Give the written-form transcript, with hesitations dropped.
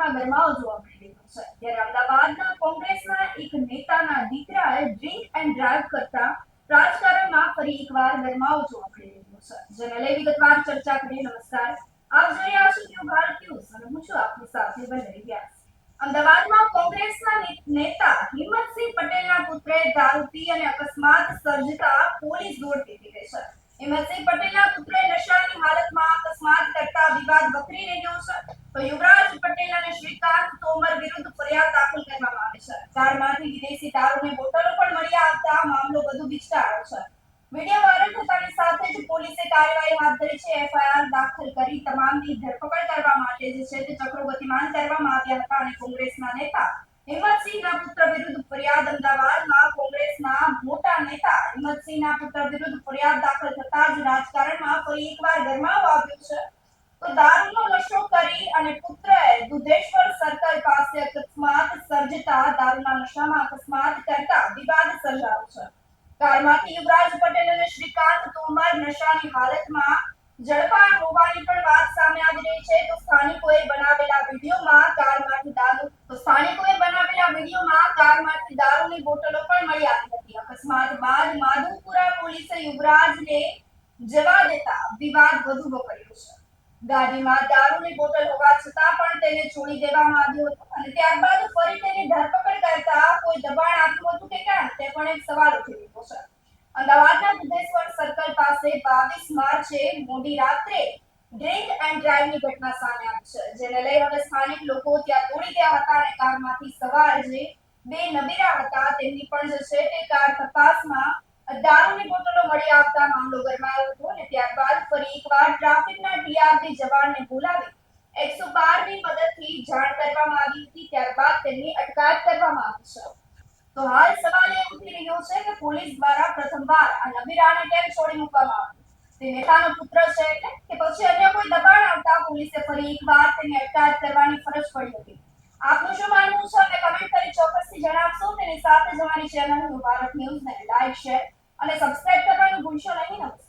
રાજકારણમાં ગરમાવો જોવા મળી રહ્યો છે. ત્યારે અમદાવાદના કોંગ્રેસના એક નેતાના દીકરાએ ડ્રિંક એન્ડ ડ્રાઈવ કરતા રાજકારણમાં ફરી એકવાર ગરમાવો જોવા મળી રહ્યો છે, જેને લઈ વિગતવાર ચર્ચા કરીએ. નમસ્કાર, આપ જોઈ રહ્યા છો ન્યૂ ભારત ન્યૂઝ અને હું છું આપની સાથે વલ્લરી વ્યાસ. અમદાવાદમાં કોંગ્રેસના નેતા હિંમતસિંહ પટેલના પુત્રે દારૂ પી અને અકસ્માત સર્જતા પોલીસ દોડતી થઈ ગઈ છે. હિંમતસિંહ પટેલના પુત્રે નશાની હાલતમાં અકસ્માત કરતા વિવાદ વકરી રહ્યો છે. તો યુવરાજ પટેલ અને શ્રીકાંત તોમર વિરુદ્ધ ફરિયાદ દાખલ કરવામાં આવી છે. કારમાંથી વિદેશી દારૂની બોટલો પણ મળી આવતા મામલો વધુ વિસ્તર્યો છે. વિડીયો વાયરલ થતાની સાથે જ પોલીસે કાર્યવાહી હાથ ધરી છે. એફઆઈઆર દાખલ કરી તમામની ધરપકડ કરવા માટે જે છે તે ચક્રો ગતિમાન કરવામાં આવ્યા હતા અને કોંગ્રેસના નેતા હિંમતસિંહના પુત્ર વિરુદ્ધ ફરિયાદ. અમદાવાદમાં કોંગ્રેસના મોટા નેતા હિંમતસિંહના પુત્ર વિરુદ્ધ ફરિયાદ દાખલ થતા જ રાજકારણમાં ફરી એકવાર ગરમાવો આવ્યો છે. તો દારૂનો નશો કરી અને પુત્રએ દુધેશ્વર સર્કલ પાસે અકસ્માત સર્જતા દારૂના નશામાં અકસ્માત કરતા વિવાદ સર્જાયો છે. કારમાંથી યુવરાજ પટેલ અને શ્રીકાંત તોમર નશાની હાલતમાં ઝડપાયા હોવાની પણ વાત સામે આવી રહી છે. તો સ્થાનિકોએ બનાવેલા વિડીયોમાં કારમાંથી દારૂની બોટલો પણ મળી આવી હતી. અકસ્માત બાદ માધવપુરા પોલીસે યુવરાજને જવા દેતા વિવાદ વધુ વકર્યો છે. ગાડીમાં દારૂની બોટલ હોવા છતાં પણ તેને છોડી દેવામાં આવ્યો હતો અને ત્યારબાદ ફરી તેની ધરપકડ કરતા કોઈ દબાણ આપ્યું હતું કે કેમ તે પણ એક સવાલ ઉઠી રહ્યો છે. અમદાવાદના દુધેશ્વર સર્કલ પાસે 22 માર્ચે મોડી રાત્રે ડ્રિંક એન્ડ ડ્રાઈવની ઘટના સામે આવી છે, જેને લઈ હવે સ્થાનિક લોકો ત્યાં દોડી ગયા હતા અને કારમાંથી સવાર જે બે નબીરા હતા તેમની પણ જે છે તે કાર તપાસમાં દારૂની બોટલો મળી આવતા મામલો ગરમાયો હતો અને ત્યારબાદ ફરી એકવાર ટ્રાફિકના ટીઆરપી જવાનને બોલાવી 112 ની મદદથી જાણ કરવામાં આવી હતી. ત્યારબાદ તેમની અટકાયત કરવામાં આવી છે. તો હાલ સવાલ એ ઉઠી રહ્યો છે કે પોલીસ દ્વારા પ્રથમવાર આ નબીરાને કેમ છોડી મૂકવામાં આવ્યો? તે નેતાનો પુત્ર છે કે પછી અન્ય કોઈ દબાણ આવતા પોલીસે ફરી એકવાર તેની અટકાયત કરવાની ફરજ પડી હતી? આપનું શું માનવું છે તે કમેન્ટ કરી ચોક્કસથી જણાવશો. તેની સાથે જ અમારી ચેનલ ન્યૂ ભારત ન્યૂઝને લાઈક, શેર અને સબસ્ક્રાઇબ કરવાનું ભૂલશો નહીં. નમસ્કાર.